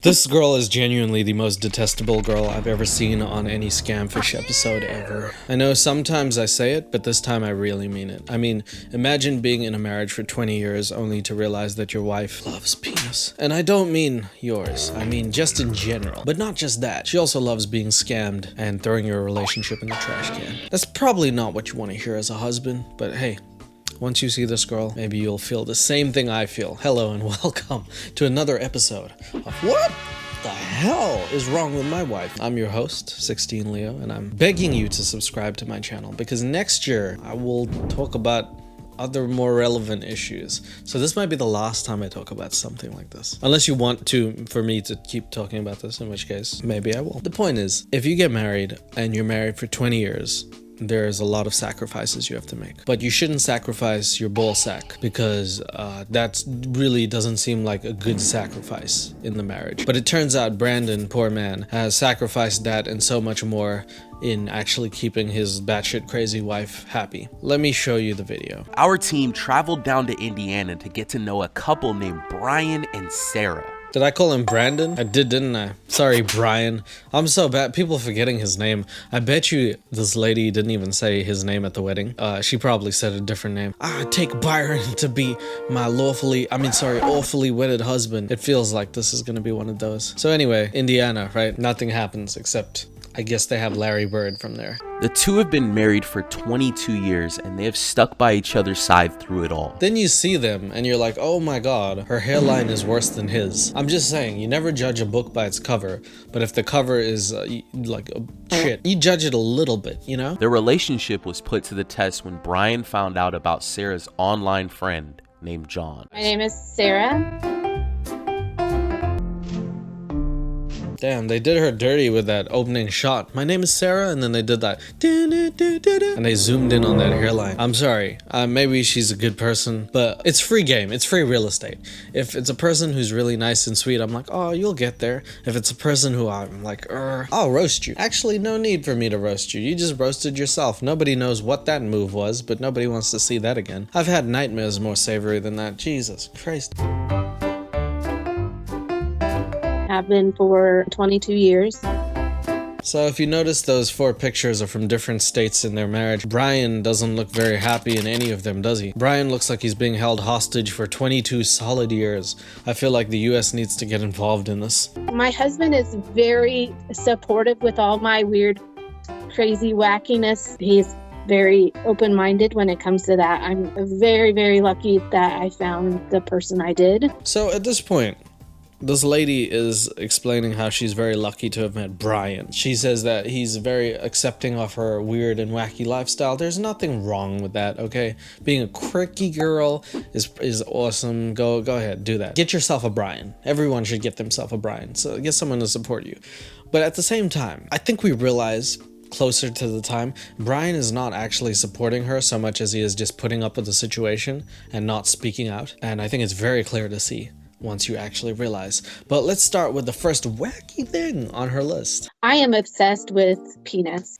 This girl is genuinely the most detestable girl I've ever seen on any Scamfish episode ever. I know sometimes I say it, but this time I really mean it. I mean, imagine being in a marriage for 20 years only to realize that your wife loves penis. And I don't mean yours, I mean just in general. But not just that, she also loves being scammed and throwing your relationship in the trash can. That's probably not what you want to hear as a husband, but hey, once you see this girl, maybe you'll feel the same thing I feel. Hello and welcome to another episode of What the hell is wrong with my wife? I'm your host, sixteenleo, and I'm begging you to subscribe to my channel because next year I will talk about other more relevant issues. So this might be the last time I talk about something like this. Unless you want for me to keep talking about this, in which case, maybe I will. The point is, if you get married and you're married for 20 years, there's a lot of sacrifices you have to make. But you shouldn't sacrifice your ball sack because that really doesn't seem like a good sacrifice in the marriage. But it turns out Brandon, poor man, has sacrificed that and so much more in actually keeping his batshit crazy wife happy. Let me show you the video. Our team traveled down to Indiana to get to know a couple named Brian and Sarah. Did I call him Brandon? I did, didn't I? Sorry, Brian. I'm so bad. People forgetting his name. I bet you this lady didn't even say his name at the wedding. She probably said a different name. I take Byron to be my awfully wedded husband. It feels like this is gonna be one of those. So anyway, Indiana, right? Nothing happens except I guess they have Larry Bird from there. The two have been married for 22 years and they have stuck by each other's side through it all. Then you see them and you're like, oh my god, her hairline is worse than his. I'm just saying, you never judge a book by its cover, but if the cover is like shit, you judge it a little bit, you know? Their relationship was put to the test when Brian found out about Sarah's online friend named John. My name is Sarah. Damn, they did her dirty with that opening shot. My name is Sarah, and then they did that. And they zoomed in on that hairline. I'm sorry, maybe she's a good person, but it's free game. It's free real estate. If it's a person who's really nice and sweet, I'm like, oh, you'll get there. If it's a person who I'm like, I'll roast you. Actually, no need for me to roast you. You just roasted yourself. Nobody knows what that move was, but nobody wants to see that again. I've had nightmares more savory than that. Jesus Christ. Have been for 22 years. So if you notice, those 4 pictures are from different states in their marriage. Brian doesn't look very happy in any of them, does he? Brian looks like he's being held hostage for 22 solid years. I feel like the US needs to get involved in this. My husband is very supportive with all my weird, crazy wackiness. He's very open-minded when it comes to that. I'm very, very lucky that I found the person I did. So at this point, this lady is explaining how she's very lucky to have met Brian. She says that he's very accepting of her weird and wacky lifestyle. There's nothing wrong with that, okay? Being a quirky girl is awesome. Go ahead, do that. Get yourself a Brian. Everyone should get themselves a Brian. So get someone to support you. But at the same time, I think we realize closer to the time, Brian is not actually supporting her so much as he is just putting up with the situation and not speaking out. And I think it's very clear to see once you actually realize. But let's start with the first wacky thing on her list. I am obsessed with penis.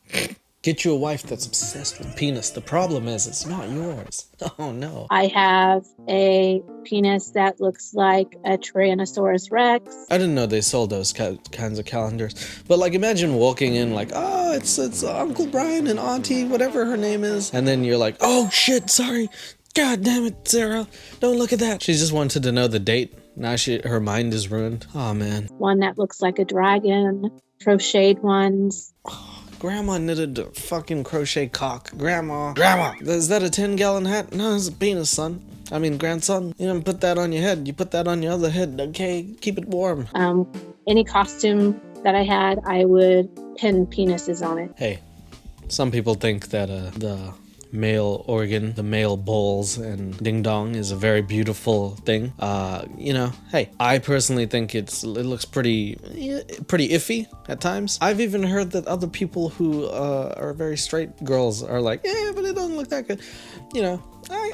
Get you a wife that's obsessed with penis. The problem is it's not yours. Oh no. I have a penis that looks like a Tyrannosaurus Rex. I didn't know they sold those kinds of calendars. But like imagine walking in like, oh, it's Uncle Brian and Auntie, whatever her name is. And then you're like, oh shit, sorry. God damn it, Sarah. Don't look at that. She just wanted to know the date. Now her mind is ruined. Oh man. One that looks like a dragon. Crocheted ones. Oh, Grandma knitted a fucking crochet cock. Grandma. Is that a 10-gallon hat? No, it's a penis, son. I mean, grandson. You don't put that on your head. You put that on your other head, okay? Keep it warm. Any costume that I had, I would pin penises on it. Hey, some people think that the male organ, the male balls and ding dong is a very beautiful thing. You know, hey, I personally think it looks pretty iffy at times. I've even heard that other people who are very straight girls are like, yeah, but it doesn't look that good. You know,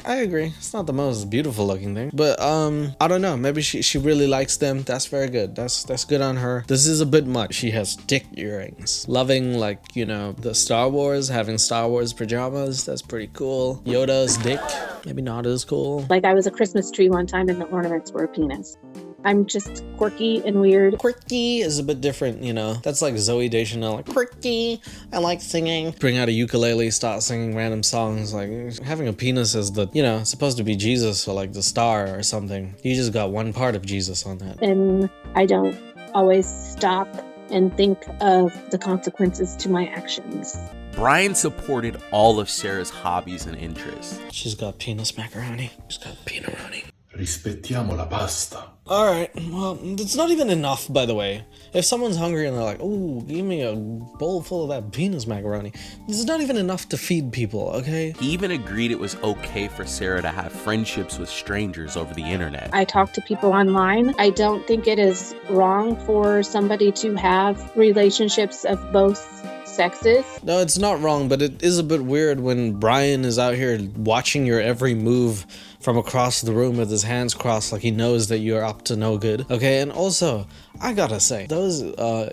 I agree. It's not the most beautiful looking thing, but I don't know. Maybe she really likes them. That's very good. That's good on her. This is a bit much. She has dick earrings. Loving, like, you know, the Star Wars, having Star Wars pajamas. That's pretty cool. Yoda's dick, maybe not as cool. Like I was a Christmas tree one time and the ornaments were a penis. I'm just quirky and weird. Quirky is a bit different, you know. That's like Zoe Deschanel, like, quirky, I like singing. Bring out a ukulele, start singing random songs. Like, having a penis as the, you know, supposed to be Jesus or like the star or something. You just got one part of Jesus on that. And I don't always stop and think of the consequences to my actions. Brian supported all of Sarah's hobbies and interests. She's got penis macaroni. She's got peanaroni. Rispettiamo la pasta. Alright, well, it's not even enough, by the way. If someone's hungry and they're like, oh, give me a bowl full of that penis macaroni, this is not even enough to feed people, okay? He even agreed it was okay for Sarah to have friendships with strangers over the internet. I talk to people online. I don't think it is wrong for somebody to have relationships of both sexes. No, it's not wrong, but it is a bit weird when Brian is out here watching your every move from across the room with his hands crossed like he knows that you're up to no good. Okay, and also, I gotta say, those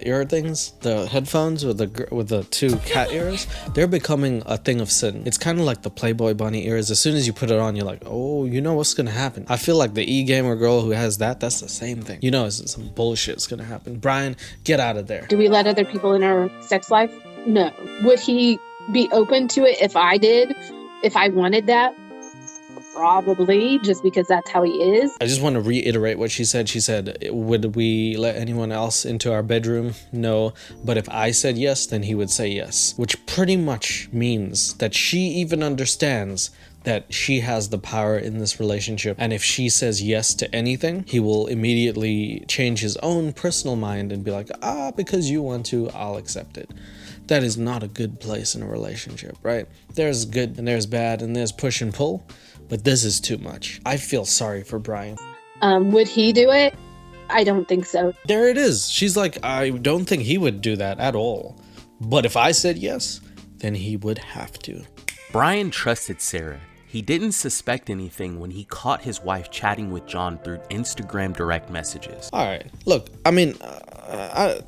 ear things, the headphones with the two cat ears, they're becoming a thing of sin. It's kind of like the Playboy bunny ears. As soon as you put it on, you're like, oh, you know what's gonna happen. I feel like the e-gamer girl who has that's the same thing. You know, some bullshit's gonna happen. Brian, get out of there. Do we let other people in our sex life? No. Would he be open to it if I did? If I wanted that? Probably, just because that's how he is. I just want to reiterate what she said. She said, would we let anyone else into our bedroom? No. But if I said yes, then he would say yes. Which pretty much means that she even understands that she has the power in this relationship. And if she says yes to anything, he will immediately change his own personal mind and be like, because you want to, I'll accept it. That is not a good place in a relationship, right? There's good and there's bad and there's push and pull. But this is too much. I feel sorry for Brian. Would he do it? I don't think so. There it is. She's like, I don't think he would do that at all. But if I said yes, then he would have to. Brian trusted Sarah. He didn't suspect anything when he caught his wife chatting with John through Instagram direct messages. All right. Look, I mean,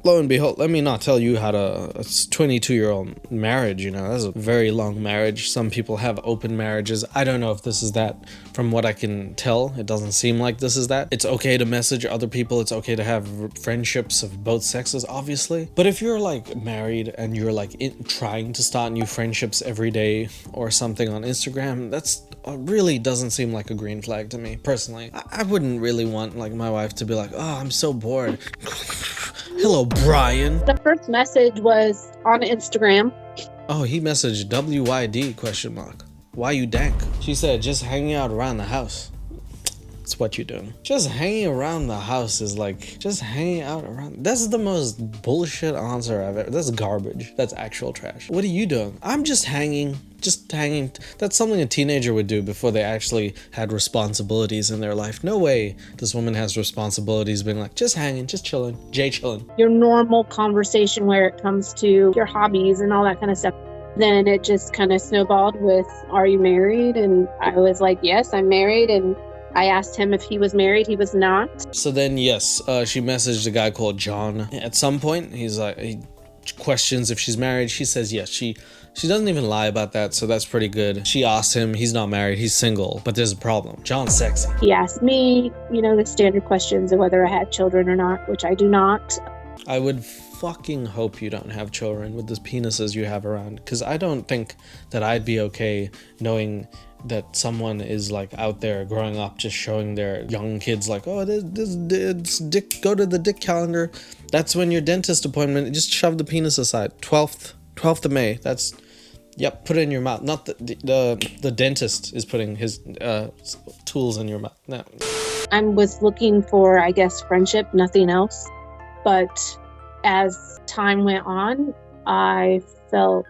lo and behold, let me not tell you how to, a 22-year-old marriage, you know, that's a very long marriage. Some people have open marriages. I don't know if this is that. From what I can tell, it doesn't seem like this is that. It's okay to message other people. It's okay to have friendships of both sexes, obviously. But if you're like married and you're like trying to start new friendships every day or something on Instagram, that's really doesn't seem like a green flag to me, personally. I wouldn't really want like my wife to be like, oh, I'm so bored. Hello, Brian. The first message was on Instagram. Oh, he messaged WYD question mark. Why you dank? She said, just hanging out around the house. That's what you're doing. Just hanging around the house is like, just hanging out around. That's the most bullshit answer I've ever. That's garbage. That's actual trash. What are you doing? I'm just hanging. Just hanging. That's something a teenager would do before they actually had responsibilities in their life. No way this woman has responsibilities being like, just hanging, just chilling, Jay chilling. Your normal conversation where it comes to your hobbies and all that kind of stuff. Then it just kind of snowballed with, are you married? And I was like, yes, I'm married. And I asked him if he was married. He was not. So then, yes, she messaged a guy called John. At some point, he's like, he questions if she's married. She says yes. She doesn't even lie about that, so that's pretty good. She asked him, he's not married, he's single, but there's a problem. John's sexy. He asked me, the standard questions of whether I had children or not, which I do not. I would fucking hope you don't have children with the penises you have around, because I don't think that I'd be okay knowing that someone is like out there growing up just showing their young kids like, oh, this dick, go to the dick calendar. That's when your dentist appointment, just shove the penis aside. 12th of May. That's, yep, put it in your mouth. Not the dentist is putting his tools in your mouth. No. I was looking for, I guess, friendship, nothing else. But as time went on, I felt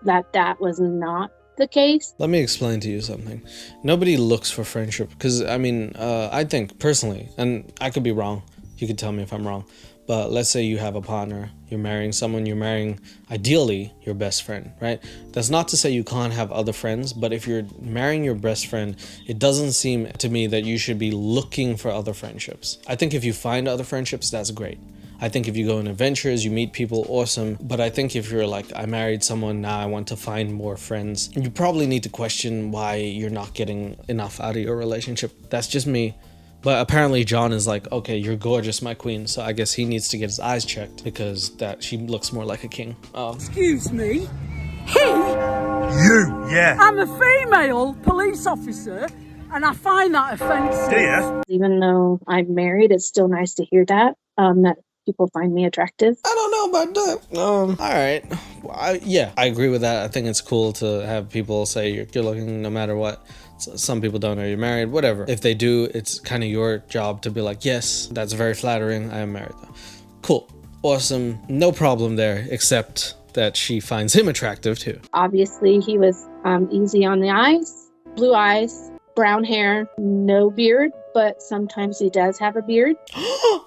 that was not the case. Let me explain to you something. Nobody looks for friendship because, I think personally, and I could be wrong, you could tell me if I'm wrong, but let's say you have a partner, you're marrying someone, you're marrying ideally your best friend, right? That's not to say you can't have other friends, but if you're marrying your best friend, it doesn't seem to me that you should be looking for other friendships. I think if you find other friendships, that's great. I think if you go on adventures, you meet people, awesome. But I think if you're like, I married someone, now I want to find more friends, you probably need to question why you're not getting enough out of your relationship. That's just me. But apparently John is like, okay, you're gorgeous, my queen. So I guess he needs to get his eyes checked because she looks more like a king. Excuse me. You, yeah. I'm a female police officer, and I find that offensive. Yeah. Even though I'm married, it's still nice to hear that, that people find me attractive. I don't know about that. All right. Well, yeah, I agree with that. I think it's cool to have people say you're good looking no matter what. Some people don't know you're married, whatever. If they do, it's kind of your job to be like, yes, that's very flattering. I am married though. Cool. Awesome. No problem there, except that she finds him attractive too. Obviously, he was easy on the eyes, blue eyes, brown hair, no beard, but sometimes he does have a beard.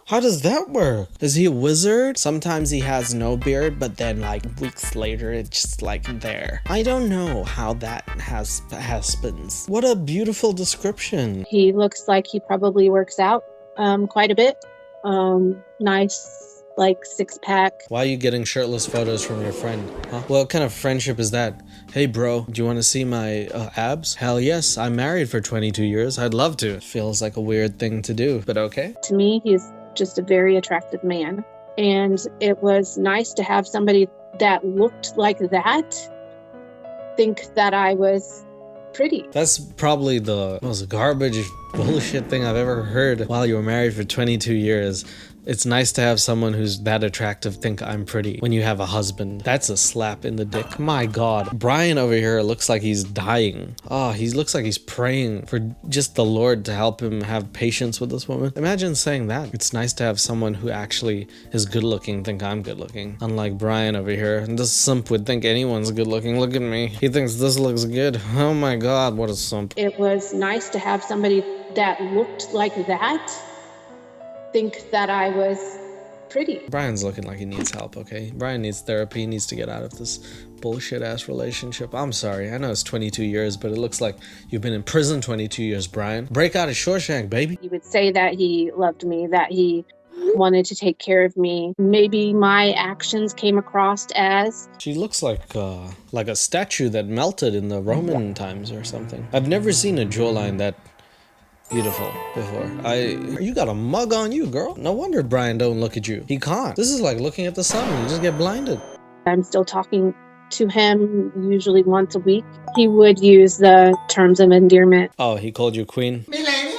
How does that work? Is he a wizard? Sometimes he has no beard, but then like weeks later, it's just like there. I don't know how that happens. What a beautiful description. He looks like he probably works out quite a bit. Nice, like six-pack. Why are you getting shirtless photos from your friend? Huh? What kind of friendship is that? Hey bro, do you want to see my abs? Hell yes, I'm married for 22 years. I'd love to. Feels like a weird thing to do, but okay. To me, he's just a very attractive man. And it was nice to have somebody that looked like that think that I was pretty. That's probably the most garbage bullshit thing I've ever heard while you were married for 22 years. It's nice to have someone who's that attractive think I'm pretty when you have a husband. That's a slap in the dick. My God. Brian over here looks like he's dying. Oh, he looks like he's praying for just the Lord to help him have patience with this woman. Imagine saying that. It's nice to have someone who actually is good looking think I'm good looking. Unlike Brian over here. And this simp would think anyone's good looking. Look at me. He thinks this looks good. Oh my God, what a simp. It was nice to have somebody that looked like that think that I was pretty. Brian's looking like he needs help, okay? Brian needs therapy. He needs to get out of this bullshit-ass relationship. I'm sorry. I know it's 22 years, but it looks like you've been in prison 22 years, Brian. Break out of Shawshank, baby. He would say that he loved me, that he wanted to take care of me. Maybe my actions came across as... She looks like a statue that melted in the Roman times or something. I've never seen a jawline that beautiful before. You got a mug on you, girl. No wonder Brian don't look at you. He can't. This is like looking at the sun. You just get blinded. I'm still talking to him usually once a week. He would use the terms of endearment. Oh, he called you queen? Milady?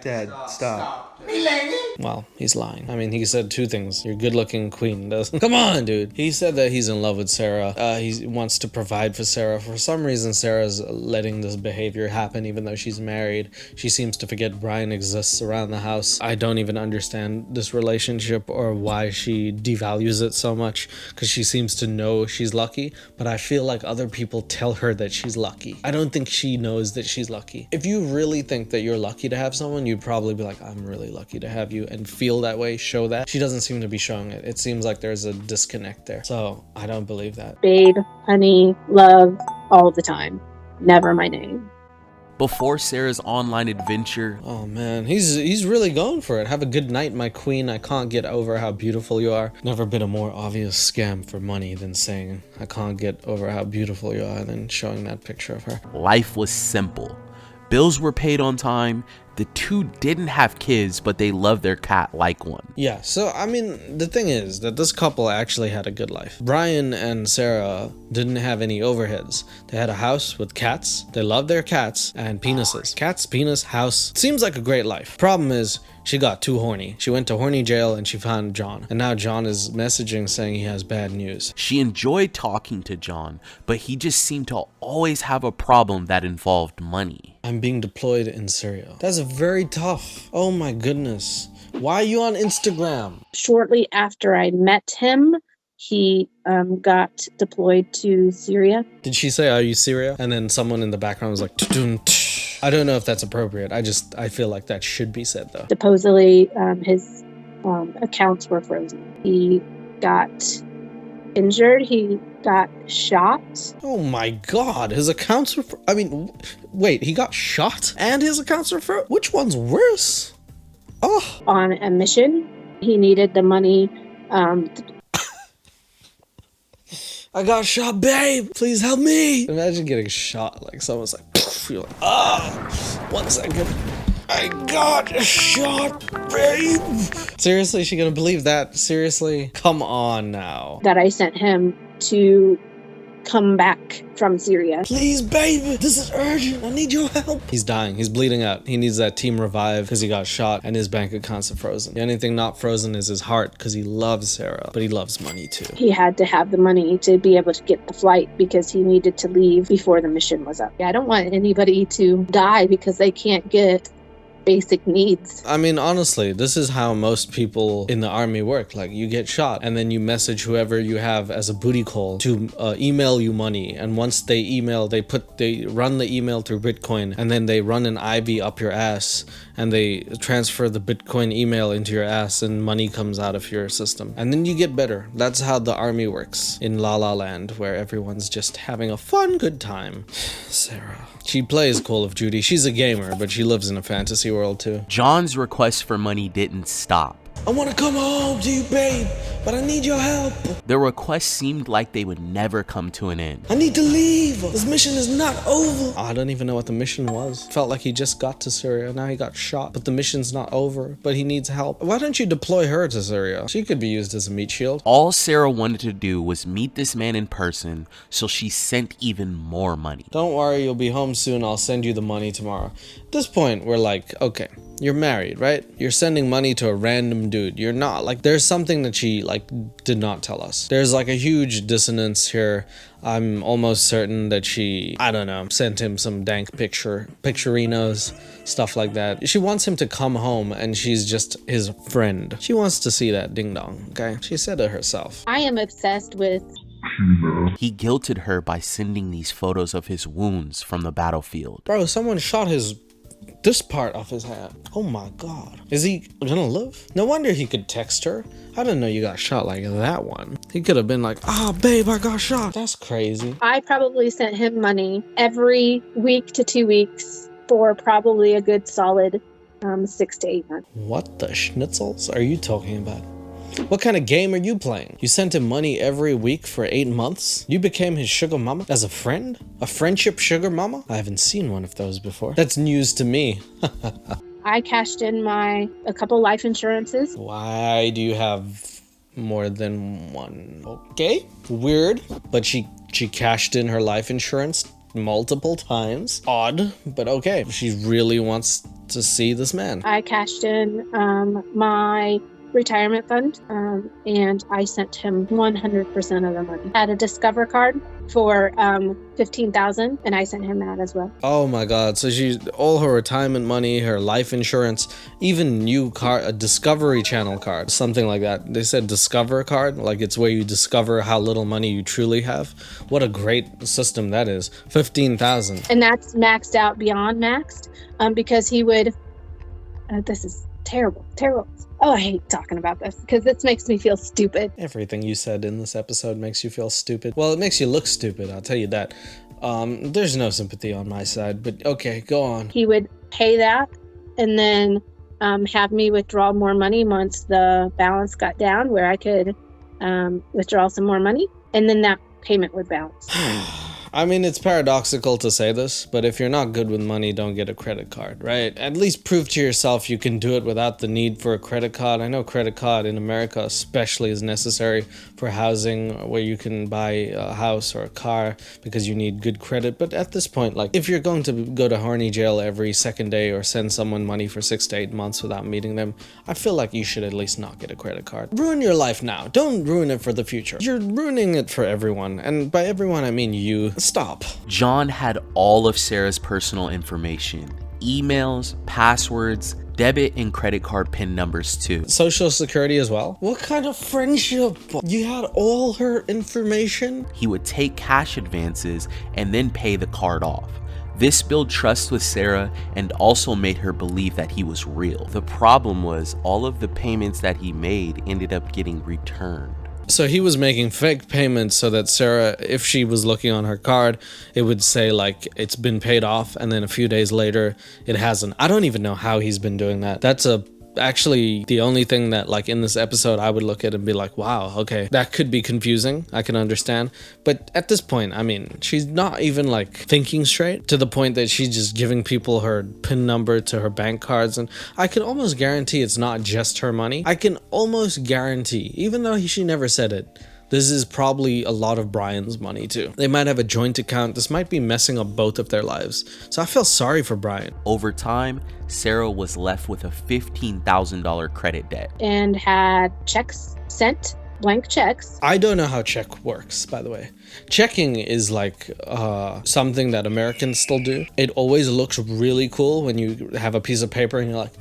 Dad, stop. Milady? Well, he's lying. I mean, he said two things. You're good looking queen, doesn't? Come on, dude. He said that he's in love with Sarah. He wants to provide for Sarah. For some reason, Sarah's letting this behavior happen even though she's married. She seems to forget Brian exists around the house. I don't even understand this relationship or why she devalues it so much, because she seems to know she's lucky, but I feel like other people tell her that she's lucky. I don't think she knows that she's lucky. If you really think that you're lucky to have someone, you'd probably be like, I'm really lucky to have you, and feel that way, show that. She doesn't seem to be showing it. It seems like there's a disconnect there. So I don't believe that. Babe, honey, love, all the time. Never my name. Before Sarah's online adventure, Oh man, he's really going for it. Have a good night, my queen. I can't get over how beautiful you are. Never been a more obvious scam for money than saying I can't get over how beautiful you are than showing that picture of her. life was simple. Bills were paid on time. The two didn't have kids, but they loved their cat like one. Yeah, so I mean, the thing is that this couple actually had a good life. Brian and Sarah didn't have any overheads. They had a house with cats. They loved their cats and penises. Cats, penis, house. Seems like a great life. Problem is, she got too horny. She went to horny jail and she found John. And now John is messaging saying he has bad news. She enjoyed talking to John, but he just seemed to always have a problem that involved money. I'm being deployed in Syria. That's very tough. Oh my goodness. Why are you on Instagram? Shortly after I met him, he got deployed to Syria. Did she say, are you Syria? And then someone in the background was like, "Tudum, tsh." I don't know if that's appropriate. I feel like that should be said though. Supposedly, his accounts were frozen. He got injured. He got shot. Oh my God, his accounts were, wait, he got shot and his accounts were frozen? Which one's worse? Oh. On a mission. He needed the money. I got shot, babe. Please help me. Imagine getting shot. Like someone's like, poof, you're like, 1 second. I got shot, babe. Seriously, she gonna believe that? Seriously? Come on now. That I sent him to come back from Syria. Please, baby, this is urgent. I need your help. He's dying. He's bleeding out. He needs that team revive because he got shot and his bank accounts are frozen. The only thing not frozen is his heart because he loves Sarah, but he loves money too. He had to have the money to be able to get the flight because he needed to leave before the mission was up. I don't want anybody to die because they can't get basic needs. I mean, honestly, this is how most people in the army work. Like, you get shot and then you message whoever you have as a booty call to email you money, and once they email, they run the email through Bitcoin, and then they run an IV up your ass and they transfer the Bitcoin email into your ass and money comes out of your system, and then you get better. That's how the army works in La La Land, where everyone's just having a fun good time. Sarah, she plays Call of Duty. She's a gamer, but she lives in a fantasy world too. John's request for money didn't stop. I want to come home to you, babe, but I need your help. The requests seemed like they would never come to an end. I need to leave. This mission is not over. I don't even know what the mission was. Felt like he just got to Syria. Now he got shot, but the mission's not over, but he needs help. Why don't you deploy her to Syria? She could be used as a meat shield. All Sarah wanted to do was meet this man in person, so she sent even more money. Don't worry, you'll be home soon. I'll send you the money tomorrow. At this point, we're like, okay, you're married, right? You're sending money to a random dude. You're not. Like, there's something that she, like, did not tell us. There's, like, a huge dissonance here. I'm almost certain that she, I don't know, sent him some dank picturinos, stuff like that. She wants him to come home and she's just his friend. She wants to see that ding dong, okay? She said it herself. I am obsessed with... He guilted her by sending these photos of his wounds from the battlefield. Bro, someone shot this part off his hand. Oh my god. Is he gonna live? No wonder he could text her. I didn't know you got shot like that one. He could have been like, babe, I got shot. That's crazy. I probably sent him money every week to 2 weeks for probably a good solid 6 to 8 months. What the schnitzels are you talking about? What kind of game are you playing? You sent him money every week for 8 months? You became his sugar mama as a friend? A friendship sugar mama? I haven't seen one of those before. That's news to me. I cashed in a couple life insurances. Why do you have more than one? Okay, weird. But she cashed in her life insurance multiple times. Odd, but okay. She really wants to see this man. I cashed in my retirement fund, and I sent him 100% of the money. I had a Discover card for $15,000, and I sent him that as well. Oh my god, so all her retirement money, her life insurance, even new card, a Discovery Channel card, something like that. They said Discover card, like it's where you discover how little money you truly have. What a great system that is. 15,000. And that's maxed out beyond maxed, because he would, this is terrible. Oh, I hate talking about this because this makes me feel stupid. Everything you said in this episode makes you feel stupid. Well, it makes you look stupid, I'll tell you that. There's no sympathy on my side, but okay, go on. He would pay that and then have me withdraw more money once the balance got down where I could withdraw some more money, and then that payment would bounce. I mean, it's paradoxical to say this, but if you're not good with money, don't get a credit card, right? At least prove to yourself you can do it without the need for a credit card. I know credit card in America especially is necessary for housing, where you can buy a house or a car because you need good credit. But at this point, like, if you're going to go to horny jail every second day or send someone money for 6 to 8 months without meeting them, I feel like you should at least not get a credit card. Ruin your life now. Don't ruin it for the future. You're ruining it for everyone. And by everyone, I mean you. Stop. John had all of Sarah's personal information, emails, passwords, debit and credit card PIN numbers too. Social security as well? What kind of friendship? You had all her information? He would take cash advances and then pay the card off. This built trust with Sarah and also made her believe that he was real. The problem was all of the payments that he made ended up getting returned. So he was making fake payments so that Sarah, if she was looking on her card, it would say like it's been paid off, and then a few days later it hasn't. I don't even know how he's been doing that. That's a actually the only thing that, like, in this episode I would look at and be like, wow, okay, that could be confusing. I can understand. But at this point, I mean, she's not even like thinking straight, to the point that she's just giving people her PIN number to her bank cards. And I can almost guarantee it's not just her money. I can almost guarantee, even though she never said it, this is probably a lot of Brian's money too. They might have a joint account. This might be messing up both of their lives. So I feel sorry for Brian. Over time, Sarah was left with a $15,000 credit debt. And had checks sent, blank checks. I don't know how check works, by the way. Checking is like something that Americans still do. It always looks really cool when you have a piece of paper and you're like,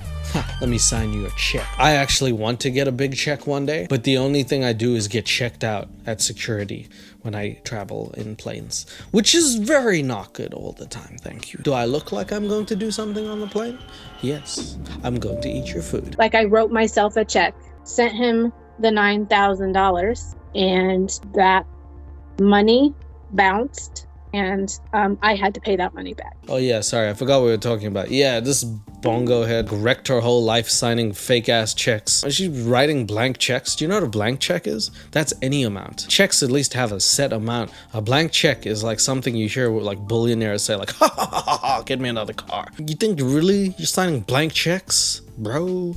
let me sign you a check. I actually want to get a big check one day, but the only thing I do is get checked out at security when I travel in planes, which is very not good all the time, thank you. Do I look like I'm going to do something on the plane? Yes, I'm going to eat your food. Like, I wrote myself a check, sent him the $9,000, and that money bounced, and I had to pay that money back. Oh yeah, sorry, I forgot what we were talking about. Yeah, this bongo head wrecked her whole life signing fake ass checks. She's writing blank checks. Do you know what a blank check is? That's any amount. Checks at least have a set amount. A blank check is like something you hear like billionaires say, like, ha ha ha ha ha, get me another car. You think really you're signing blank checks, bro?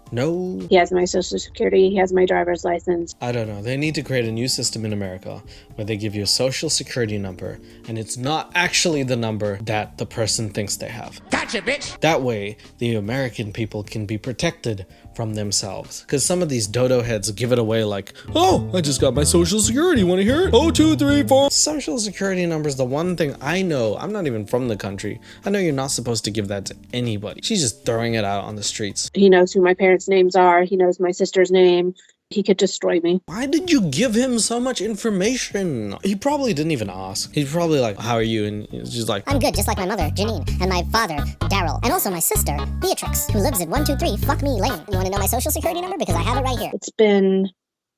No. He has my social security. He has my driver's license. I don't know. They need to create a new system in America where they give you a social security number and it's not actually the number that the person thinks they have. Gotcha, bitch! That way, the American people can be protected from themselves. Because some of these dodo heads give it away like, oh, I just got my social security. Want to hear it? 0, 2, 3, 4. Social security number is the one thing I know. I'm not even from the country. I know you're not supposed to give that to anybody. She's just throwing it out on the streets. He knows who my parents' names are. He knows my sister's name. He could destroy me. Why did you give him so much information? He probably didn't even ask. He's probably like, how are you? And she's like, I'm good, just like my mother, Janine, and my father, Daryl, and also my sister, Beatrix, who lives at 123 Fuck Me Lane. You want to know my social security number? Because I have it right here. It's been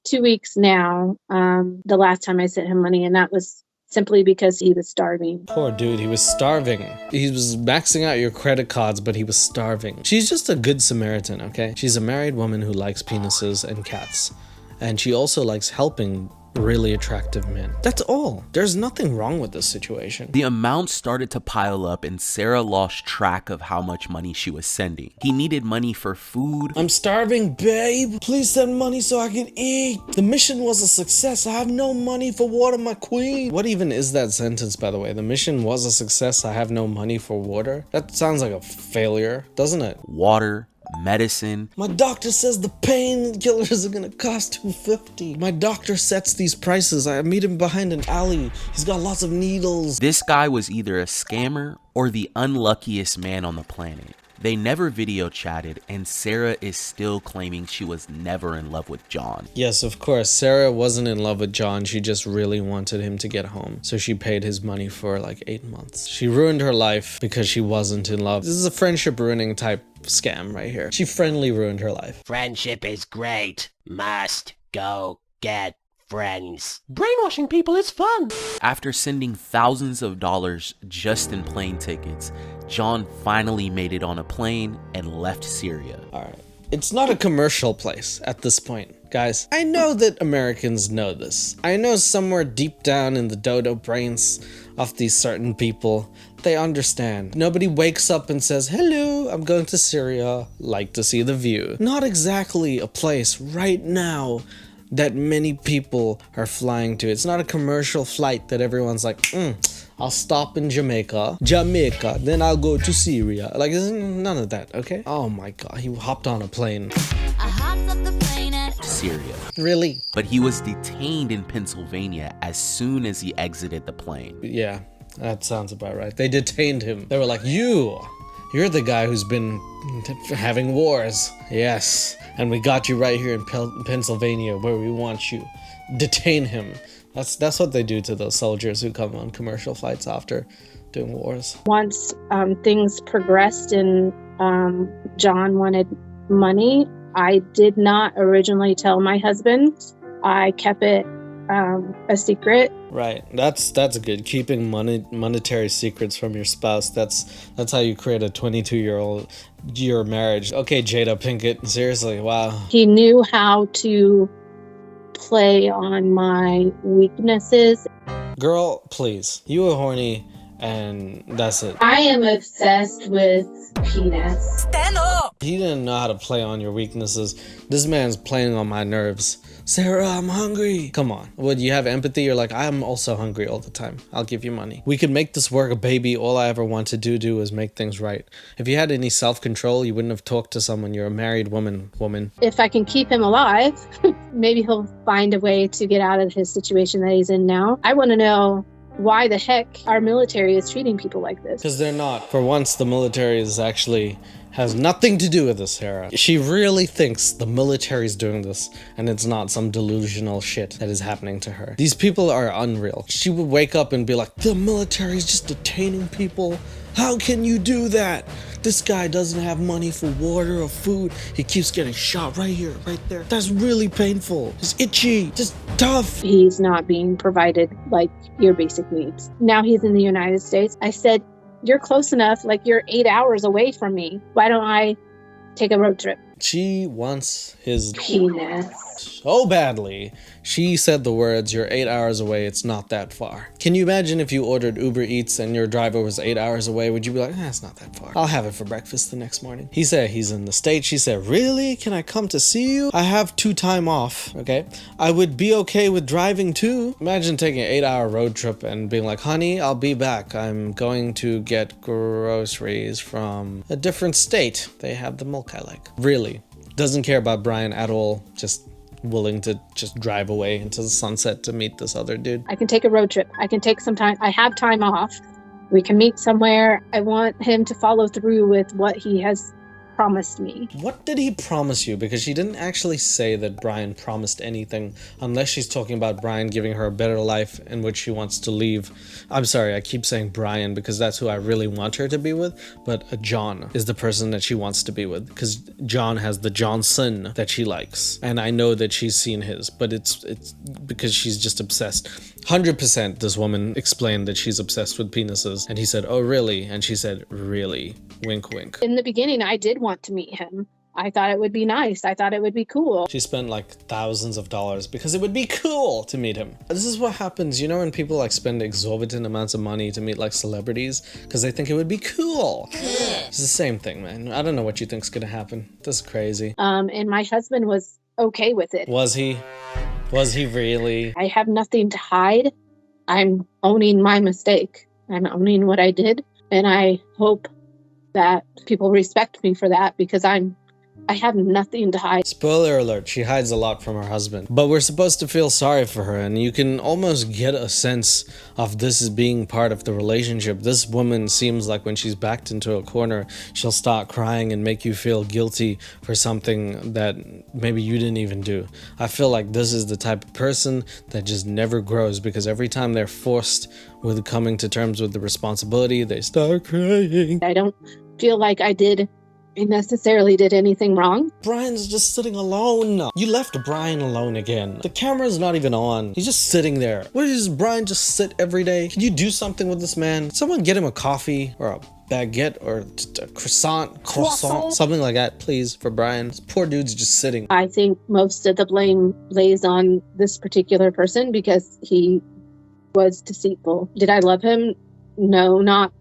2 weeks now, the last time I sent him money, and that was simply because he was starving. poor dude, he was starving. He was maxing out your credit cards, but he was starving. She's just a good Samaritan, okay? She's a married woman who likes penises and cats. And she also likes helping really attractive men. That's all. There's nothing wrong with this situation. The amount started to pile up and Sarah lost track of how much money she was sending. He needed money for food. I'm starving, babe. Please send money so I can eat. The mission was a success. I have no money for water, my queen. What even is that sentence, by the way? The mission was a success. I have no money for water. That sounds like a failure, doesn't it? Water, medicine. My doctor says the painkillers are gonna cost $250. My doctor sets these prices. I meet him behind an alley. He's got lots of needles. This guy was either a scammer or the unluckiest man on the planet. They never video chatted, and Sarah is still claiming she was never in love with John. Yes, of course. Sarah wasn't in love with John. She just really wanted him to get home. So she paid his money for like 8 months. She ruined her life because she wasn't in love. This is a friendship ruining type scam right here. She friendly ruined her life. Friendship is great. Must go get friends. Brainwashing people is fun. After sending thousands of dollars just in plane tickets, John finally made it on a plane and left Syria. All right. It's not a commercial place at this point, guys. I know that Americans know this. I know somewhere deep down in the dodo brains of these certain people, they understand. Nobody wakes up and says, hello, I'm going to Syria, like to see the view. Not exactly a place right now that many people are flying to. It's not a commercial flight that everyone's like, I'll stop in Jamaica, then I'll go to Syria. Like, none of that, okay? Oh my god, he hopped on a plane. I hopped up the plane at Syria. Really? But he was detained in Pennsylvania as soon as he exited the plane. Yeah, that sounds about right. They detained him. They were like, you're the guy who's been having wars. Yes, and we got you right here in Pennsylvania where we want you. Detain him. That's what they do to those soldiers who come on commercial flights after doing wars. Once things progressed and John wanted money, I did not originally tell my husband. I kept it a secret. Right. That's good. Keeping monetary secrets from your spouse. That's how you create a 22-year marriage. Okay, Jada Pinkett. Seriously, wow. He knew how to play on my weaknesses. Girl, please. You were horny and that's it. I am obsessed with penis. Stand up! He didn't know how to play on your weaknesses. This man's playing on my nerves. Sarah, I'm hungry. Come on. Would you have empathy? You're like, I'm also hungry all the time. I'll give you money. We could make this work, baby. All I ever want to do is make things right. If you had any self-control, you wouldn't have talked to someone. You're a married woman. If I can keep him alive, maybe he'll find a way to get out of his situation that he's in now. I want to know why the heck our military is treating people like this. Because they're not. For once, the military is actually has nothing to do with this, Sarah. She really thinks the military's doing this, and it's not some delusional shit that is happening to her. These people are unreal. She would wake up and be like, the military's just detaining people. How can you do that? This guy doesn't have money for water or food. He keeps getting shot right here, right there. That's really painful. It's itchy, just tough. He's not being provided like your basic needs. Now he's in the United States. I said, you're close enough, like you're 8 hours away from me. Why don't I take a road trip? She wants his penis so badly. She said the words, you're 8 hours away, it's not that far. Can you imagine if you ordered Uber Eats and your driver was 8 hours away? Would you be like, it's not that far. I'll have it for breakfast the next morning. He said he's in the States. She said, really? Can I come to see you? I have 2 time off, okay? I would be okay with driving too. Imagine taking an 8-hour road trip and being like, honey, I'll be back. I'm going to get groceries from a different state. They have the milk I like. Really. Doesn't care about Brian at all. Just willing to just drive away into the sunset to meet this other dude. I can take a road trip. I can take some time. I have time off. We can meet somewhere. I want him to follow through with what he has promised me. What did he promise you? Because she didn't actually say that Brian promised anything, unless she's talking about Brian giving her a better life in which she wants to leave. I'm sorry, I keep saying Brian because that's who I really want her to be with, but John is the person that she wants to be with, because John has the Johnson that she likes, and I know that she's seen his, but it's because she's just obsessed. 100% this woman explained that she's obsessed with penises, and he said, oh really? And she said, really? Wink wink. In the beginning, I did want to meet him. I thought it would be nice. I thought it would be cool. She spent like thousands of dollars because it would be cool to meet him. This is what happens, you know, when people like spend exorbitant amounts of money to meet like celebrities because they think it would be cool. It's the same thing, man. I don't know what you think's gonna happen. This is crazy. And my husband was okay with it. Was he? Was he really? I have nothing to hide. I'm owning my mistake. I'm owning what I did. And I hope that people respect me for that because I have nothing to hide. Spoiler alert, she hides a lot from her husband. But we're supposed to feel sorry for her, and you can almost get a sense of this as being part of the relationship. This woman seems like when she's backed into a corner, she'll start crying and make you feel guilty for something that maybe you didn't even do. I feel like this is the type of person that just never grows, because every time they're forced with coming to terms with the responsibility, they start crying. I don't feel like I necessarily did anything wrong. Brian's just sitting alone. You left Brian alone again. The camera's not even on. He's just sitting there. What does Brian just sit every day? Can you do something with this man? Someone get him a coffee or a baguette or just a croissant, something like that, please, for Brian. This poor dude's just sitting. I think most of the blame lays on this particular person because he was deceitful. Did I love him? No, not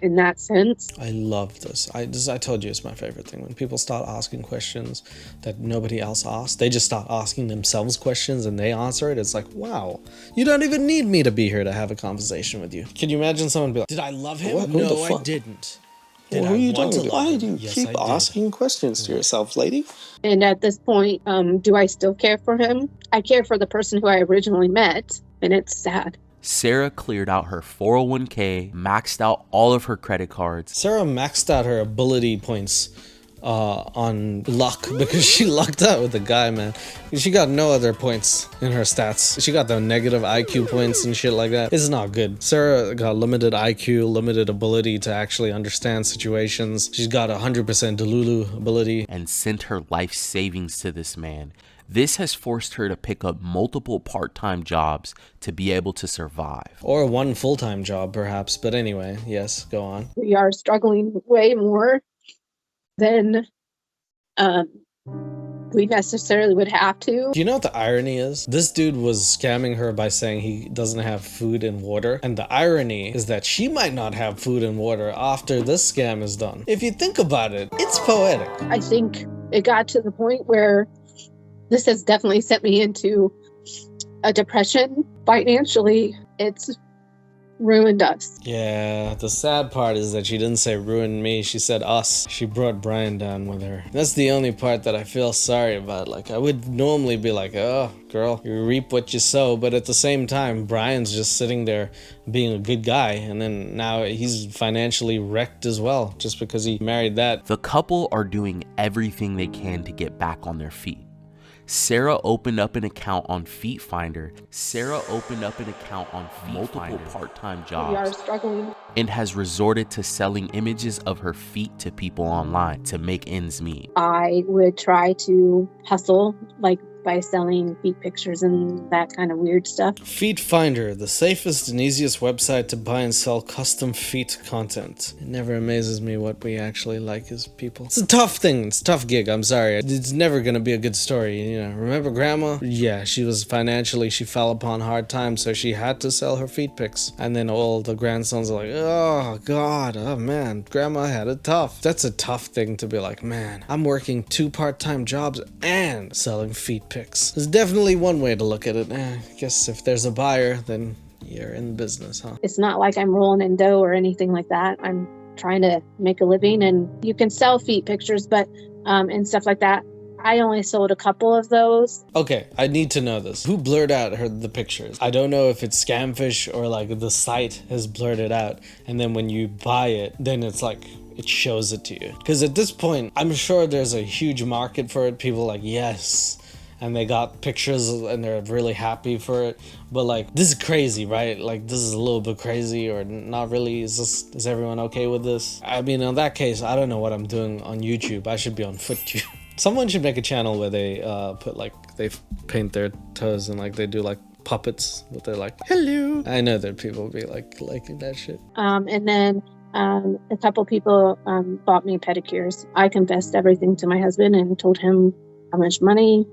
in that sense. I love this. I told you it's my favorite thing. When people start asking questions that nobody else asked, they just start asking themselves questions and they answer it. It's like, wow, you don't even need me to be here to have a conversation with you. Can you imagine someone be like, did I love him? What? No, I didn't. Who are you talking to? Why do you keep asking questions to yourself, lady? And at this point, do I still care for him? I care for the person who I originally met, and it's sad. Sarah cleared out her 401k, maxed out all of her credit cards. Sarah maxed out her ability points on luck because she lucked out with the guy, man. She got no other points in her stats. She got the negative IQ points and shit like that. It's not good. Sarah got limited IQ, limited ability to actually understand situations. She's got 100% Delulu ability. And sent her life savings to this man. This has forced her to pick up multiple part-time jobs to be able to survive. Or one full-time job, perhaps. But anyway, yes, go on. We are struggling way more than we necessarily would have to. Do you know what the irony is? This dude was scamming her by saying he doesn't have food and water. And the irony is that she might not have food and water after this scam is done. If you think about it, it's poetic. I think it got to the point where this has definitely sent me into a depression. Financially, it's ruined us. Yeah, the sad part is that she didn't say ruin me, she said us. She brought Brian down with her. That's the only part that I feel sorry about. Like, I would normally be like, oh, girl, you reap what you sow, but at the same time, Brian's just sitting there being a good guy, and then now he's financially wrecked as well, just because he married that. The couple are doing everything they can to get back on their feet. Sarah opened up an account on Feet Finder. Sarah opened up an account on multiple part-time jobs. We are struggling. And has resorted to selling images of her feet to people online to make ends meet. I would try to hustle, like by selling feet pictures and that kind of weird stuff. Feet Finder, the safest and easiest website to buy and sell custom feet content. It never amazes me what we actually like as people. It's a tough thing. It's a tough gig. I'm sorry. It's never gonna be a good story. You know, remember Grandma? Yeah, she fell upon hard times, so she had to sell her feet pics. And then all the grandsons are like, oh God, oh man, Grandma had it tough. That's a tough thing to be like, man, I'm working 2 part-time jobs and selling feet pics. There's definitely one way to look at it. I guess if there's a buyer, then you're in business, huh? It's not like I'm rolling in dough or anything like that. I'm trying to make a living, and you can sell feet pictures, but and stuff like that. I only sold a couple of those. Okay, I need to know this. Who blurred out the pictures? I don't know if it's Scamfish or like the site has blurred it out, and then when you buy it, then it's like it shows it to you. Because at this point, I'm sure there's a huge market for it. People are like, yes. And they got pictures and they're really happy for it, but like, this is crazy, right? Like, this is a little bit crazy, or not really. Is everyone okay with this? I mean, in that case, I don't know what I'm doing on YouTube. I should be on FootTube. Someone should make a channel where they put like, they paint their toes and like they do like puppets, but they're like, hello. I know that people will be like liking that shit. And then a couple people bought me pedicures. I confessed everything to my husband and told him how much money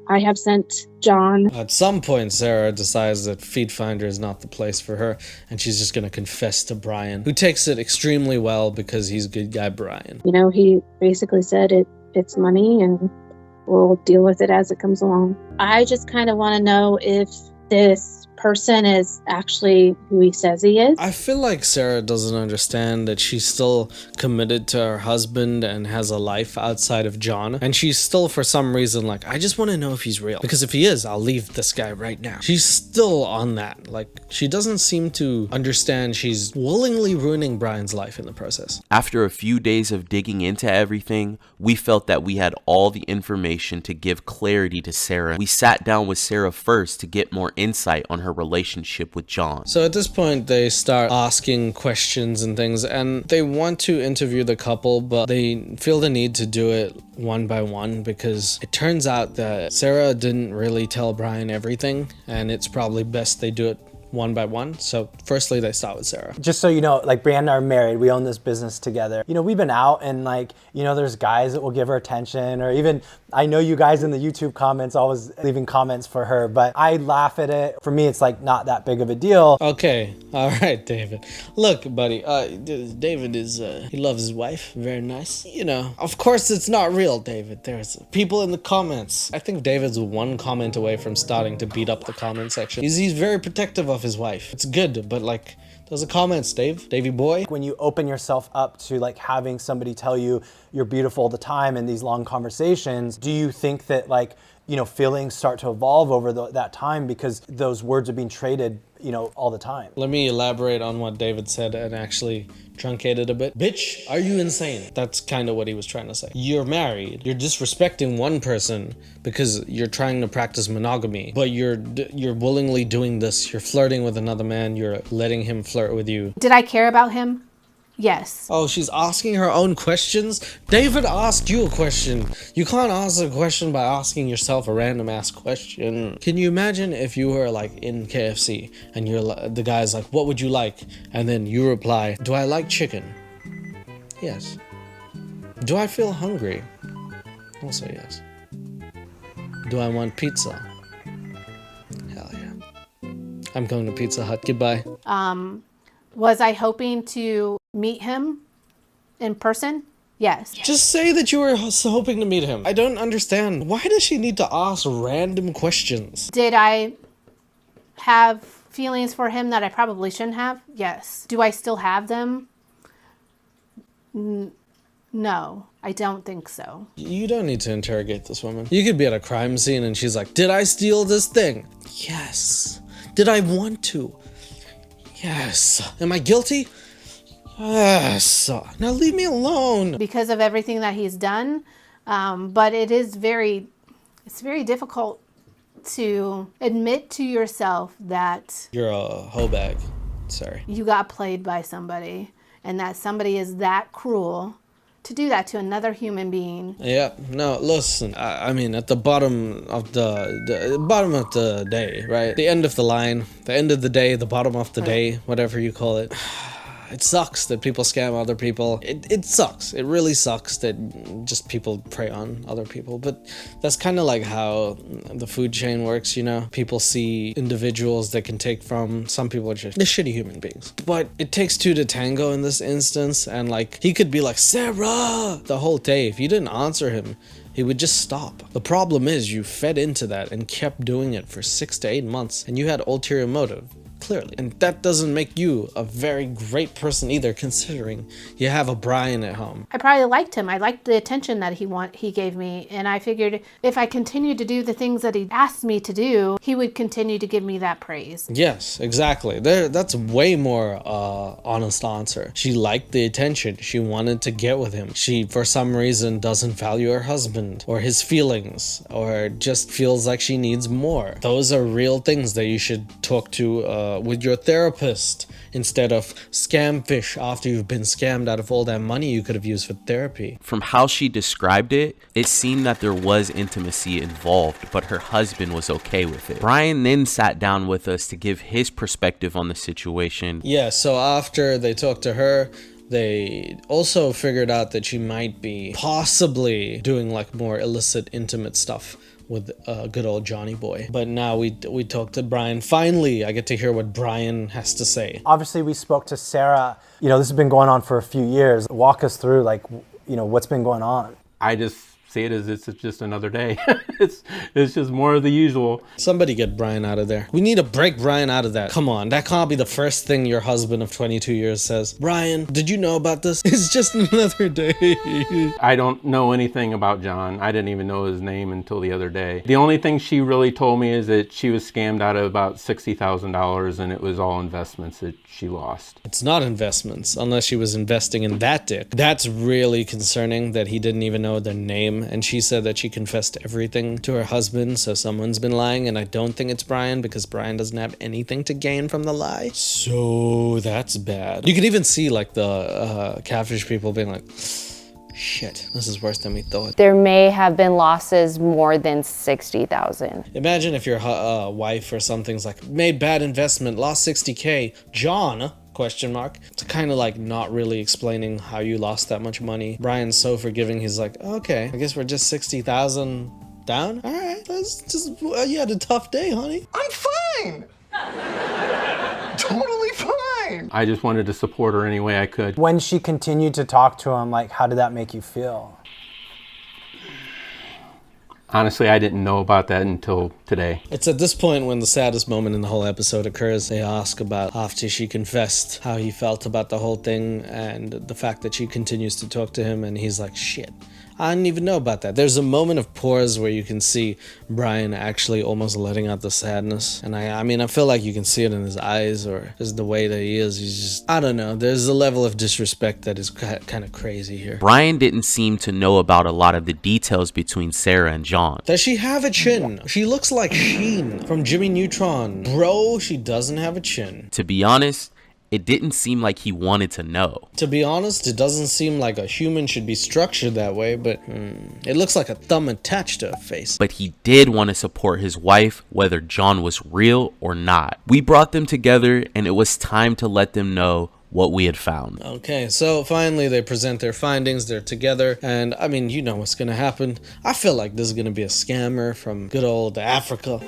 I have sent John. At some point, Sarah decides that Feet Finder is not the place for her, and she's just gonna confess to Brian, who takes it extremely well because he's good guy Brian. You know, he basically said it's money and we'll deal with it as it comes along. I just kind of want to know if this person is actually who he says he is. I feel like Sarah doesn't understand that she's still committed to her husband and has a life outside of John, and she's still, for some reason, like, I just want to know if he's real, because if he is, I'll leave this guy right now. She's still on that. Like, she doesn't seem to understand she's willingly ruining Brian's life in the process. After a few days of digging into everything, we felt that we had all the information to give clarity to Sarah. We sat down with Sarah first to get more insight on her relationship with John. So at this point, they start asking questions and things, and they want to interview the couple, but they feel the need to do it one by one because it turns out that Sarah didn't really tell Brian everything, and it's probably best they do it one by one. So firstly, they start with Sarah. Just so you know, like, Brianna and I are married. We own this business together. You know, we've been out and like, you know, there's guys that will give her attention, or even I know you guys in the YouTube comments always leaving comments for her, but I laugh at it. For me, it's like not that big of a deal. Okay. All right, David. Look, buddy, David is, he loves his wife. Very nice. You know, of course it's not real, David. There's people in the comments. I think David's one comment away from starting to beat up the comment section. He's very protective of his wife. It's good, but like, those are comments, Davey boy. When you open yourself up to like having somebody tell you you're beautiful all the time in these long conversations, do you think that, like, you know, feelings start to evolve over that time because those words are being traded, you know, all the time? Let me elaborate on what David said and actually truncate it a bit. Bitch, are you insane? That's kind of what he was trying to say. You're married. You're disrespecting one person because you're trying to practice monogamy, but you're willingly doing this. You're flirting with another man. You're letting him flirt with you. Did I care about him? Yes. Oh, she's asking her own questions? David asked you a question. You can't ask a question by asking yourself a random ass question. Can you imagine if you were like in KFC and the guy's like, what would you like? And then you reply, do I like chicken? Yes. Do I feel hungry? Also yes. Do I want pizza? Hell yeah. I'm going to Pizza Hut. Goodbye. Was I hoping to meet him in person? Yes. Just say that you were hoping to meet him. I don't understand. Why does she need to ask random questions? Did I have feelings for him that I probably shouldn't have? Yes. Do I still have them? No, I don't think so. You don't need to interrogate this woman. You could be at a crime scene and she's like, did I steal this thing? Yes. Did I want to? Yes. Am I guilty? Yes. Now leave me alone. Because of everything that he's done. But it's very difficult to admit to yourself that you're a hoe bag. Sorry. You got played by somebody and that somebody is that cruel to do that to another human being. Yeah, no, listen, I mean, at the bottom of the bottom of the day, right? The end of the line, the end of the day, the bottom of the day, whatever you call it. It sucks that people scam other people. It sucks. It really sucks that just people prey on other people. But that's kind of like how the food chain works, you know? People see individuals they can take from. Some people are just, they're shitty human beings. But it takes two to tango in this instance. And like, he could be like, Sarah, the whole day. If you didn't answer him, he would just stop. The problem is you fed into that and kept doing it for 6 to 8 months. And you had ulterior motive. Clearly. And that doesn't make you a very great person either, considering you have a Brian at home. I probably liked him. I liked the attention that he gave me. And I figured if I continued to do the things that he asked me to do, he would continue to give me that praise. Yes, exactly. That's way more honest answer. She liked the attention. She wanted to get with him. She, for some reason, doesn't value her husband or his feelings, or just feels like she needs more. Those are real things that you should talk to with your therapist instead of scamfish after you've been scammed out of all that money you could have used for therapy. From how she described it, it seemed that there was intimacy involved, but her husband was okay with it. Brian then sat down with us to give his perspective on the situation. Yeah, so after they talked to her, they also figured out that she might be possibly doing like more illicit, intimate stuff with good old Johnny boy. But now we talked to Brian. Finally, I get to hear what Brian has to say. Obviously, we spoke to Sarah. You know, this has been going on for a few years. Walk us through, like, you know, what's been going on. I just see it as it's just another day. it's just more of the usual. Somebody get Brian out of there. We need to break Brian out of that. Come on, that can't be the first thing your husband of 22 years says. Brian, did you know about this? It's just another day. I don't know anything about John. I didn't even know his name until the other day. The only thing she really told me is that she was scammed out of about $60,000 and it was all investments that she lost. It's not investments, unless she was investing in that dick. That's really concerning that he didn't even know their name. And she said that she confessed everything to her husband, so someone's been lying, and I don't think it's Brian because Brian doesn't have anything to gain from the lie. So that's bad. You could even see like the catfish people being like, shit, this is worse than we thought. There may have been losses more than $60,000. Imagine if your wife or something's like, made bad investment, lost 60K. John? Question mark. It's kind of like not really explaining how you lost that much money. Brian's so forgiving. He's like, okay, I guess we're just 60,000 down. All right, that's just, you had a tough day, honey. I'm fine. Totally fine. I just wanted to support her any way I could. When she continued to talk to him, like, how did that make you feel? Honestly, I didn't know about that until today. It's at this point when the saddest moment in the whole episode occurs. They ask about after she confessed how he felt about the whole thing and the fact that she continues to talk to him, and he's like, shit, I didn't even know about that. There's a moment of pause where you can see Brian actually almost letting out the sadness. And I mean, I feel like you can see it in his eyes or just the way that he is. He's just, I don't know. There's a level of disrespect that is kind of crazy here. Brian didn't seem to know about a lot of the details between Sarah and John. Does she have a chin? She looks like Sheen from Jimmy Neutron. Bro, she doesn't have a chin. To be honest, It didn't seem like he wanted to know. To be honest, it doesn't seem like a human should be structured that way, but it looks like a thumb attached to a face. But he did want to support his wife, whether John was real or not. We brought them together, and it was time to let them know what we had found. Okay, so finally they present their findings, they're together, and I mean, you know what's gonna happen. I feel like this is gonna be a scammer from good old Africa.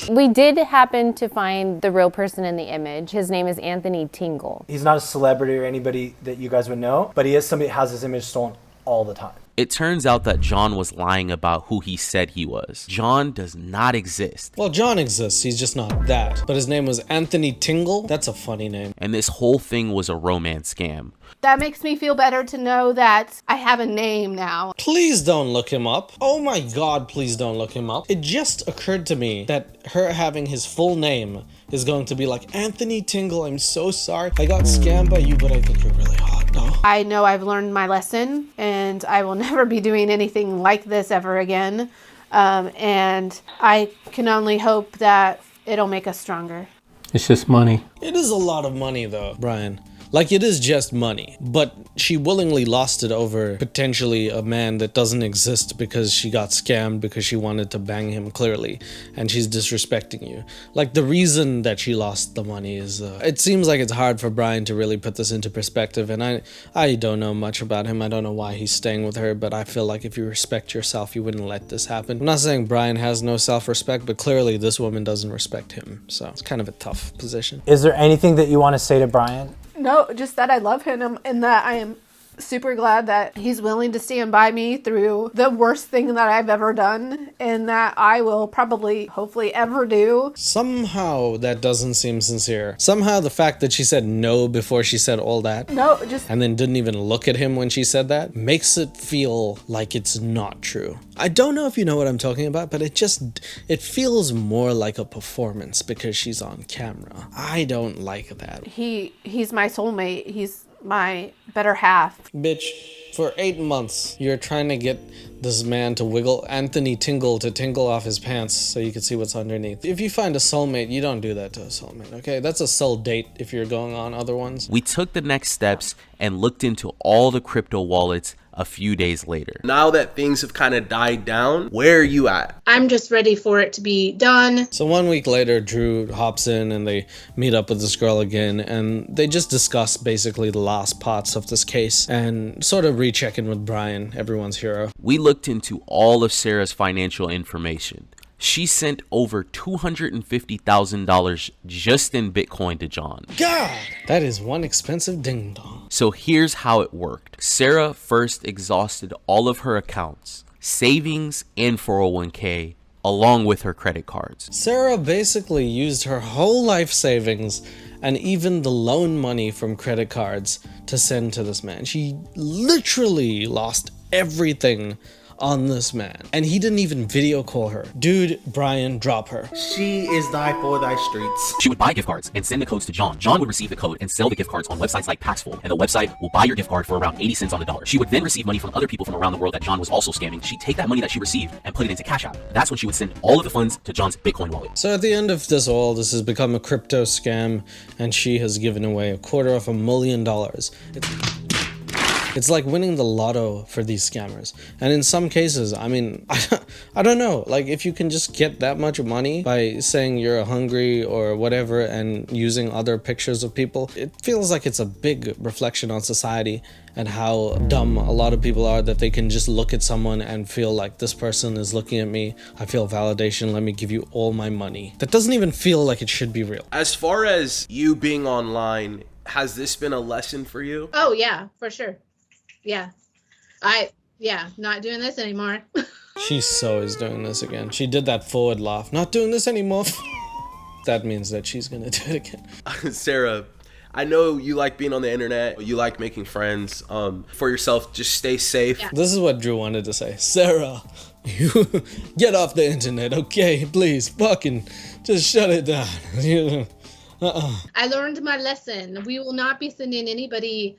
We did happen to find the real person in the image. His name is Anthony Tingle. He's not a celebrity or anybody that you guys would know, but he is somebody that has his image stolen all the time. It turns out that John was lying about who he said he was. John does not exist. Well, John exists, he's just not that. But his name was Anthony Tingle? That's a funny name. And this whole thing was a romance scam. That makes me feel better to know that I have a name now. Please don't look him up. Oh my god, please don't look him up. It just occurred to me that her having his full name is going to be like, Anthony Tingle, I'm so sorry. I got scammed by you, but I think you're really hot. No. I know I've learned my lesson, and I will never be doing anything like this ever again. And I can only hope that it'll make us stronger. It's just money. It is a lot of money though, Brian. Like, it is just money, but she willingly lost it over potentially a man that doesn't exist because she got scammed because she wanted to bang him clearly, and she's disrespecting you. Like, the reason that she lost the money is, it seems like it's hard for Brian to really put this into perspective, and I don't know much about him. I don't know why he's staying with her, but I feel like if you respect yourself, you wouldn't let this happen. I'm not saying Brian has no self-respect, but clearly this woman doesn't respect him, so it's kind of a tough position. Is there anything that you want to say to Brian? No, just that I love him and that I am super glad that he's willing to stand by me through the worst thing that I've ever done and that I will probably, hopefully, ever do. Somehow that doesn't seem sincere. Somehow the fact that she said no before she said all that, no, just and then didn't even look at him when she said that, makes it feel like it's not true. I don't know if you know what I'm talking about, but it feels more like a performance because she's on camera. I don't like that. He's my soulmate. He's my better half. Bitch, for 8 months, you're trying to get this man to wiggle Anthony Tingle to tingle off his pants so you can see what's underneath. If you find a soulmate, you don't do that to a soulmate, okay? That's a soul date if you're going on other ones. We took the next steps and looked into all the crypto wallets a few days later. Now that things have kind of died down, where are you at? I'm just ready for it to be done. So 1 week later, Drew hops in and they meet up with this girl again, and they just discuss basically the last parts of this case and sort of recheck in with Brian, everyone's hero. We looked into all of Sarah's financial information. She sent over $250,000 just in Bitcoin to John. God, that is one expensive ding dong. So here's how it worked. Sarah first exhausted all of her accounts, savings and 401k, along with her credit cards. Sarah basically used her whole life savings and even the loan money from credit cards to send to this man. She literally lost everything on this man, and he didn't even video call her. Dude, Brian, drop her. She is thy for thy streets. She would buy gift cards and send the codes to John. John would receive the code and sell the gift cards on websites like Passful, and the website will buy your gift card for around 80 cents on the dollar. She would then receive money from other people from around the world that John was also scamming. She'd take that money that she received and put it into Cash App. That's when she would send all of the funds to John's Bitcoin wallet. So at the end of this all, this has become a crypto scam, and she has given away $250,000. It's like winning the lotto for these scammers. And in some cases, I mean, I don't know, like if you can just get that much money by saying you're hungry or whatever and using other pictures of people, it feels like it's a big reflection on society and how dumb a lot of people are, that they can just look at someone and feel like this person is looking at me. I feel validation. Let me give you all my money. That doesn't even feel like it should be real. As far as you being online, has this been a lesson for you? Oh yeah, for sure. Yeah. Not doing this anymore. She so is doing this again. She did that forward laugh. Not doing this anymore. That means that she's gonna do it again. Sarah, I know you like being on the internet. You like making friends. For yourself, just stay safe. Yeah. This is what Drew wanted to say. Sarah, you get off the internet, okay? Please, fucking just shut it down. I learned my lesson. We will not be sending anybody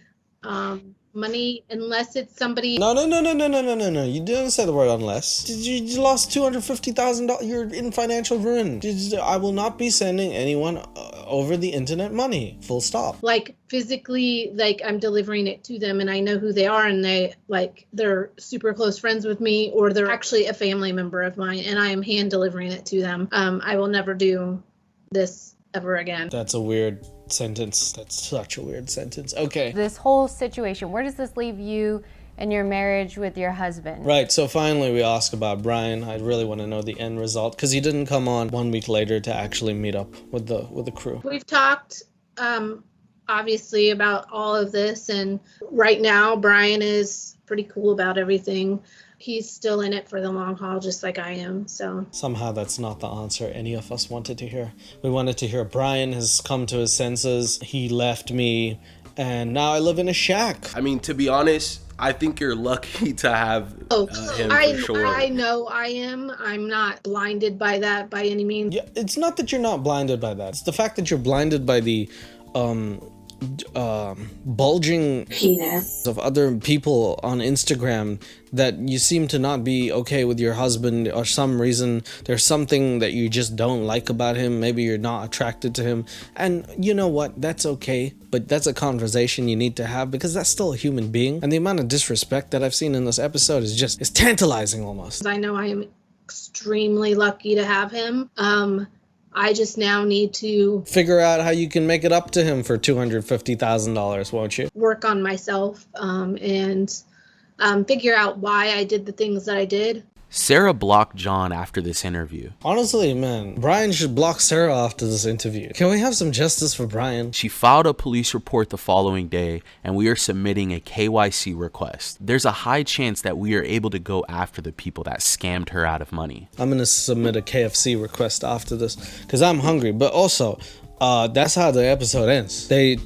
money unless it's somebody. No. You didn't say the word unless. You lost $250,000. You're in financial ruin. I will not be sending anyone over the internet money. Full stop. Like physically, like I'm delivering it to them and I know who they are and they're super close friends with me, or they're actually a family member of mine and I am hand delivering it to them. I will never do this ever again. That's a weird sentence. That's such a weird sentence. Okay. This whole situation, where does this leave you and your marriage with your husband? Right, so finally we ask about Brian. I really want to know the end result because he didn't come on 1 week later to actually meet up with the crew. We've talked obviously about all of this, and right now Brian is pretty cool about everything. He's still in it for the long haul, just like I am, so. Somehow that's not the answer any of us wanted to hear. We wanted to hear Brian has come to his senses, he left me, and now I live in a shack. I mean, to be honest, I think you're lucky to have him for sure. I know I am. I'm not blinded by that by any means. Yeah, it's not that you're not blinded by that. It's the fact that you're blinded by the bulging penis of other people on Instagram, that you seem to not be okay with your husband or some reason. There's something that you just don't like about him. Maybe you're not attracted to him, and you know what, that's okay, but that's a conversation you need to have because that's still a human being. And the amount of disrespect that I've seen in this episode is tantalizing almost. I know I am extremely lucky to have him. I just now need to figure out how you can make it up to him for $250,000, won't you? Work on myself and figure out why I did the things that I did. Sarah blocked John after this interview. Honestly, man, Brian should block Sarah after this interview. Can we have some justice for Brian? She filed a police report the following day, and we are submitting a KYC request. There's a high chance that we are able to go after the people that scammed her out of money. I'm gonna submit a KFC request after this because I'm hungry, but also that's how the episode ends. They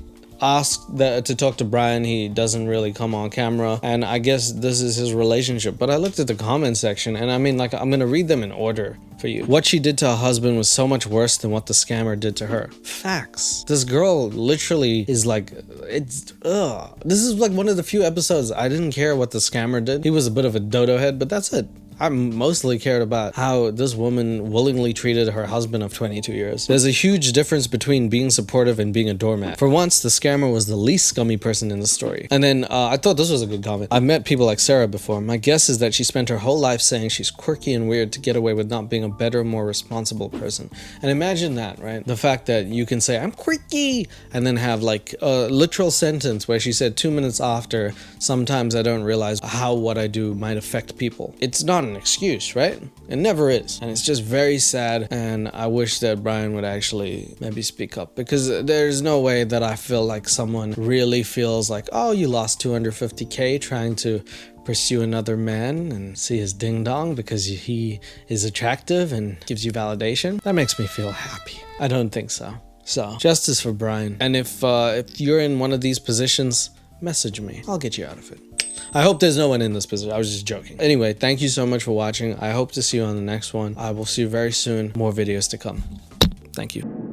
asked to talk to Brian. He doesn't really come on camera, and I guess this is his relationship. But I looked at the comment section, and I mean, like, I'm gonna read them in order for you. What she did to her husband was so much worse than what the scammer did to her. Facts. This girl literally is like, this is like one of the few episodes I didn't care what the scammer did. He was a bit of a dodo head, but that's it. I mostly cared about how this woman willingly treated her husband of 22 years. There's a huge difference between being supportive and being a doormat. For once, the scammer was the least scummy person in the story. And then I thought this was a good comment. I've met people like Sarah before. My guess is that she spent her whole life saying she's quirky and weird to get away with not being a better, more responsible person. And imagine that, right? The fact that you can say, I'm quirky, and then have like a literal sentence where she said 2 minutes after, sometimes I don't realize how what I do might affect people. It's not an excuse, right? It never is. And it's just very sad, and I wish that Brian would actually maybe speak up, because there's no way that I feel like someone really feels like, oh, you lost 250K trying to pursue another man and see his ding dong because he is attractive and gives you validation. That makes me feel happy. I don't think so. So, justice for Brian. And if you're in one of these positions, message me. I'll get you out of it. I hope there's no one in this position. I was just joking. Anyway, thank you so much for watching. I hope to see you on the next one. I will see you very soon. More videos to come. Thank you.